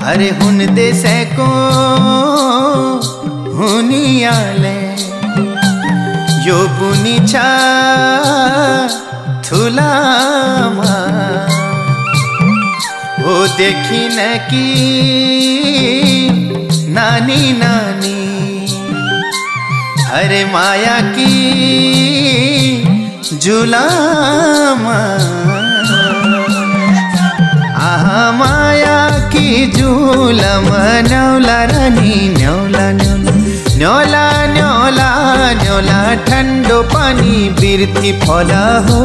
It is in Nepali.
अरे हुन देसे को हुनियाले यो बुनिछा थुलामा ओ देखिन कि नानी नानी अरे माया की जुलामा आहा माया की झूलमा न्यौला रानी न्यौला न्यौला न्यौला न्यौला न्यौला ठंडो पानी बिरथी फला हो।